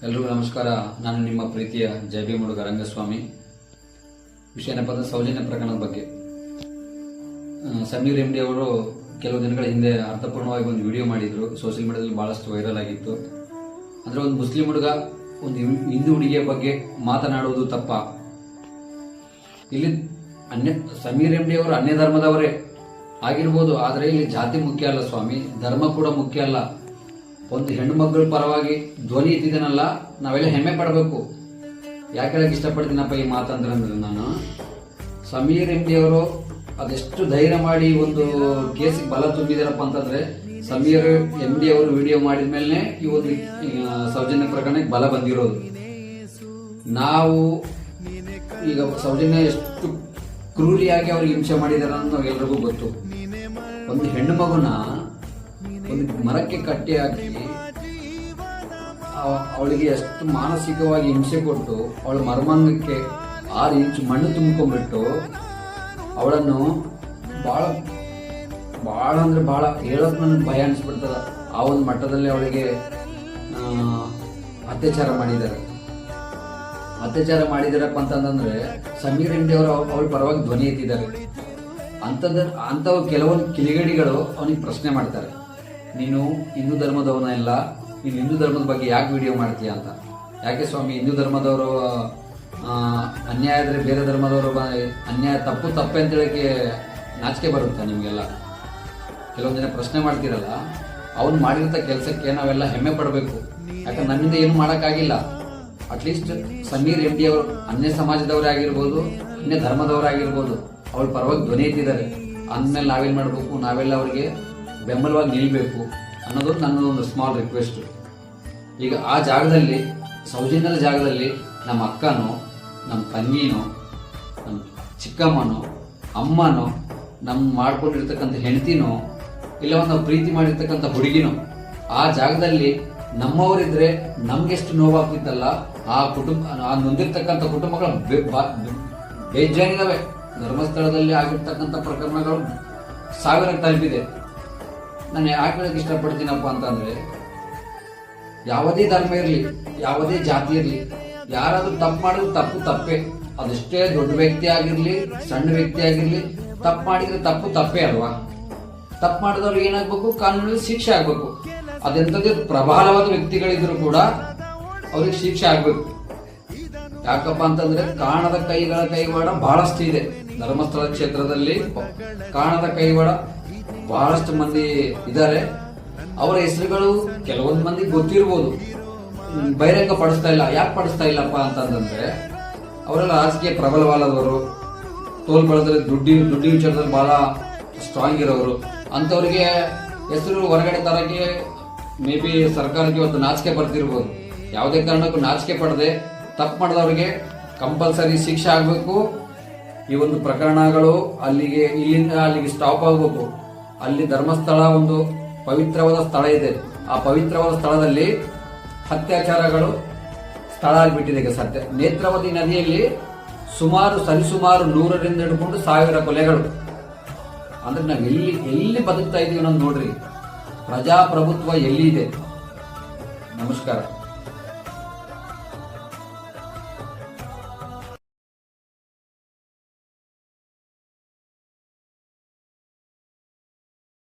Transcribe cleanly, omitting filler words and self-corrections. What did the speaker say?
ಎಲ್ರಿಗೂ ನಮಸ್ಕಾರ. ನಾನು ನಿಮ್ಮ ಪ್ರೀತಿಯ ಜಯಭೀಮುಡುಗ ರಂಗಸ್ವಾಮಿ. ವಿಷಯ ಏನಪ್ಪ ಅಂದರೆ ಸೌಜನ್ಯ ಪ್ರಕರಣದ ಬಗ್ಗೆ. ಸಮೀರ್ ಎಂ ಡಿ ಅವರು ಕೆಲವು ದಿನಗಳ ಹಿಂದೆ ಅರ್ಥಪೂರ್ಣವಾಗಿ ಒಂದು ವಿಡಿಯೋ ಮಾಡಿದ್ರು. ಸೋಷಿಯಲ್ ಮೀಡಿಯಾದಲ್ಲಿ ಬಹಳಷ್ಟು ವೈರಲ್ ಆಗಿತ್ತು. ಅಂದರೆ ಒಂದು ಮುಸ್ಲಿಂ ಹುಡುಗ ಒಂದು ಹಿಂದೂ ಹುಡುಗಿಯ ಬಗ್ಗೆ ಮಾತನಾಡುವುದು ತಪ್ಪ? ಇಲ್ಲಿ ಸಮೀರ್ ಎಂ ಡಿ ಅವರು ಅನ್ಯ ಧರ್ಮದವರೇ ಆಗಿರ್ಬೋದು, ಆದರೆ ಇಲ್ಲಿ ಜಾತಿ ಮುಖ್ಯ ಅಲ್ಲ ಸ್ವಾಮಿ, ಧರ್ಮ ಕೂಡ ಮುಖ್ಯ ಅಲ್ಲ. ಒಂದು ಹೆಣ್ಣು ಮಕ್ಕಳ ಪರವಾಗಿ ಧ್ವನಿ ಎತ್ತಿದನಲ್ಲ, ನಾವೆಲ್ಲ ಹೆಮ್ಮೆ ಪಡಬೇಕು. ಯಾಕೆ ಹೇಳಕ್ ಇಷ್ಟಪಡ್ತೀನಪ್ಪ ಈ ಮಾತಂದ್ರೆ ನಾನು ಸಮೀರ್ ಎಂ ಡಿ ಅವರು ಅದೆಷ್ಟು ಧೈರ್ಯ ಮಾಡಿ ಒಂದು ಕೇಸಿಗೆ ಬಲ ತುಂಬಿದಾರಪ್ಪ ಅಂತಂದ್ರೆ, ಸಮೀರ್ ಎಂ ಡಿ ಅವರು ವಿಡಿಯೋ ಮಾಡಿದ ಮೇಲೆ ಈ ಒಂದು ಸೌಜನ್ಯ ಪ್ರಕರಣಕ್ಕೆ ಬಲ ಬಂದಿರೋದು. ನಾವು ಈಗ ಸೌಜನ್ಯ ಎಷ್ಟು ಕ್ರೂರಿಯಾಗಿ ಅವ್ರಿಗೆ ಹಿಂಸೆ ಮಾಡಿದಾರ ಅಂತ ನಾವೆಲ್ಲರಿಗೂ ಗೊತ್ತು. ಒಂದು ಹೆಣ್ಣು ಮಗುನ ಒಂದು ಮರಕ್ಕೆ ಕಟ್ಟಿ ಹಾಕಿ ಅವಳಿಗೆ ಎಷ್ಟು ಮಾನಸಿಕವಾಗಿ ಹಿಂಸೆ ಕೊಟ್ಟು ಅವಳ ಮರ್ಮಾಂಗಕ್ಕೆ 6 ಇಂಚು ಮಣ್ಣು ತುಂಬಿಕೊಂಡ್ಬಿಟ್ಟು ಅವಳನ್ನು ಬಹಳ ಬಹಳ ಅಂದ್ರೆ ಬಹಳ ಹೇಳೋಕ್ ನನಗೆ ಭಯ ಅನಿಸ್ಬಿಡ್ತದ. ಆ ಒಂದು ಮಟ್ಟದಲ್ಲಿ ಅವಳಿಗೆ ಅತ್ಯಾಚಾರ ಮಾಡಿದಾರಪ್ಪ ಅಂತಂದ್ರೆ ಸಮೀರ್ ಎಂ ಡಿ ಅವರು ಅವಳ ಪರವಾಗಿ ಧ್ವನಿ ಎತ್ತಿದ್ದಾರೆ. ಅಂಥವು ಕೆಲವೊಂದು ಕಿಡಿಗೇಡಿಗಳು ಅವನಿಗೆ ಪ್ರಶ್ನೆ ಮಾಡ್ತಾರೆ, ನೀನು ಹಿಂದೂ ಧರ್ಮದವನ ಇಲ್ಲ, ನೀನು ಹಿಂದೂ ಧರ್ಮದ ಬಗ್ಗೆ ಯಾಕೆ ವಿಡಿಯೋ ಮಾಡ್ತೀಯ ಅಂತ. ಯಾಕೆ ಸ್ವಾಮಿ, ಹಿಂದೂ ಧರ್ಮದವರು ಅನ್ಯಾಯ ಆದರೆ ಬೇರೆ ಧರ್ಮದವರು ಅನ್ಯಾಯ ತಪ್ಪೆ ಅಂತ ಹೇಳಕ್ಕೆ ನಾಚಿಕೆ ಬರುತ್ತಾ ನಿಮಗೆಲ್ಲ? ಕೆಲವೊಂದು ಜನ ಪ್ರಶ್ನೆ ಮಾಡ್ತೀರಲ್ಲ, ಅವನು ಮಾಡಿರೋ ಕೆಲಸಕ್ಕೆ ನಾವೆಲ್ಲ ಹೆಮ್ಮೆ ಪಡಬೇಕು. ಯಾಕಂದ್ರೆ ನನ್ನಿಂದ ಏನು ಮಾಡೋಕ್ಕಾಗಿಲ್ಲ. ಅಟ್ಲೀಸ್ಟ್ ಸಮೀರ್ ಎಂ ಡಿ ಅವರು ಅನ್ಯ ಸಮಾಜದವರೇ ಆಗಿರ್ಬೋದು, ಅನ್ಯ ಧರ್ಮದವರಾಗಿರ್ಬೋದು, ಅವ್ರ ಪರವಾಗಿ ಧ್ವನಿ ಎತ್ತಿದ್ದಾರೆ ಅಂದಮೇಲೆ ನಾವೇನು ಮಾಡಬೇಕು, ನಾವೆಲ್ಲ ಅವರಿಗೆ ಬೆಂಬಲವಾಗಿ ನಿಲ್ಬೇಕು ಅನ್ನೋದು ನನ್ನದೊಂದು ಸ್ಮಾಲ್ ರಿಕ್ವೆಸ್ಟ್. ಈಗ ಆ ಜಾಗದಲ್ಲಿ, ಸೌಜನ್ಯದ ಜಾಗದಲ್ಲಿ, ನಮ್ಮ ಅಕ್ಕನೋ, ನಮ್ಮ ತಂಗಿನೋ, ನಮ್ಮ ಚಿಕ್ಕಮ್ಮನೋ, ಅಮ್ಮನೋ, ನಮ್ಮ ಮಾಡ್ಕೊಂಡಿರ್ತಕ್ಕಂಥ ಹೆಂಡತಿನೋ, ಇಲ್ಲ ಒಂದು ನಾವು ಪ್ರೀತಿ ಮಾಡಿರ್ತಕ್ಕಂಥ ಹುಡುಗಿನೋ, ಆ ಜಾಗದಲ್ಲಿ ನಮ್ಮವರಿದ್ರೆ ನಮ್ಗೆಷ್ಟು ನೋವಾಗ್ತಿತ್ತಲ್ಲ, ಆ ನೊಂದಿರ್ತಕ್ಕಂಥ ಕುಟುಂಬಗಳ ಬೇಜಾನಿದಾವೆ. ಧರ್ಮಸ್ಥಳದಲ್ಲಿ ಆಗಿರ್ತಕ್ಕಂಥ ಪ್ರಕರಣಗಳು 1000 ತಲುಪಿದೆ. ನಾನು ಯಾಕೆ ಹೇಳಕ್ಕೆ ಇಷ್ಟಪಡ್ತೀನಪ್ಪ ಅಂತಂದ್ರೆ, ಯಾವುದೇ ಧರ್ಮ ಇರಲಿ, ಯಾವುದೇ ಜಾತಿ ಇರಲಿ, ಯಾರಾದ್ರೂ ತಪ್ಪು ಮಾಡೋದು ತಪ್ಪೇ. ಅದೆಷ್ಟೇ ದೊಡ್ಡ ವ್ಯಕ್ತಿ ಆಗಿರ್ಲಿ, ಸಣ್ಣ ವ್ಯಕ್ತಿ ಆಗಿರ್ಲಿ, ತಪ್ಪು ಮಾಡಿದ್ರೆ ತಪ್ಪೇ ಅಲ್ವಾ? ತಪ್ಪು ಮಾಡಿದವ್ರಿಗೆ ಏನಾಗ್ಬೇಕು, ಕಾನೂನಲ್ಲಿ ಶಿಕ್ಷೆ ಆಗ್ಬೇಕು. ಅದೆಂಥದ್ದು ಪ್ರಬಲವಾದ ವ್ಯಕ್ತಿಗಳಿದ್ರು ಕೂಡ ಅವ್ರಿಗೆ ಶಿಕ್ಷೆ ಆಗ್ಬೇಕು. ಯಾಕಪ್ಪ ಅಂತಂದ್ರೆ ಕಾಣದ ಕೈವಾಡ ಬಹಳಷ್ಟು ಇದೆ. ಧರ್ಮಸ್ಥಳ ಕ್ಷೇತ್ರದಲ್ಲಿ ಕಾಣದ ಕೈವಾಡ ಬಹಳಷ್ಟು ಮಂದಿ ಇದ್ದಾರೆ. ಅವರ ಹೆಸರುಗಳು ಕೆಲವೊಂದು ಮಂದಿ ಗೊತ್ತಿರ್ಬೋದು, ಬಹಿರಂಗ ಪಡಿಸ್ತಾ ಇಲ್ಲ. ಯಾಕೆ ಪಡಿಸ್ತಾ ಇಲ್ಲಪ್ಪ ಅಂತಂದ್ರೆ, ಅವರೆಲ್ಲ ರಾಜಕೀಯ ಪ್ರಬಲವಾದವರು, ತೋಲ್ಬಳದಲ್ಲಿ ದುಡ್ಡು ವಿಚಾರದಲ್ಲಿ ಬಹಳ ಸ್ಟ್ರಾಂಗ್ ಇರೋರು. ಅಂತವ್ರಿಗೆ ಹೆಸರು ಹೊರಗಡೆ ತರಕ್ಕೆ ಮೇ ಬಿ ಸರ್ಕಾರಕ್ಕೆ ಇವತ್ತು ನಾಚಿಕೆ ಬರ್ತಿರ್ಬೋದು. ಯಾವುದೇ ಕಾರಣಕ್ಕೂ ನಾಚಿಕೆ ಪಡದೆ ತಪ್ಪು ಮಾಡಿದವ್ರಿಗೆ ಕಂಪಲ್ಸರಿ ಶಿಕ್ಷೆ ಆಗಬೇಕು. ಈ ಒಂದು ಪ್ರಕರಣಗಳು ಇಲ್ಲಿಂದ ಅಲ್ಲಿಗೆ ಸ್ಟಾಪ್ ಆಗಬೇಕು. ಅಲ್ಲಿ ಧರ್ಮಸ್ಥಳ ಒಂದು ಪವಿತ್ರವಾದ ಸ್ಥಳ ಇದೆ. ಆ ಪವಿತ್ರವಾದ ಸ್ಥಳದಲ್ಲಿ ಅತ್ಯಾಚಾರಗಳು ಸ್ಥಳ ಆಗ್ಬಿಟ್ಟಿದೆ. ಈಗ ಸತ್ಯ ನೇತ್ರಾವತಿ ನದಿಯಲ್ಲಿ ಸರಿಸುಮಾರು 100ರಿಂದ ಹಿಡ್ಕೊಂಡು 1000 ಕೊಲೆಗಳು. ಅಂದ್ರೆ ನಾವು ಎಲ್ಲಿ ಬದುಕ್ತಾ ಇದೀವಿ ಅನ್ನೋದು ನೋಡ್ರಿ. ಪ್ರಜಾಪ್ರಭುತ್ವ ಎಲ್ಲಿ ಇದೆ? ನಮಸ್ಕಾರ.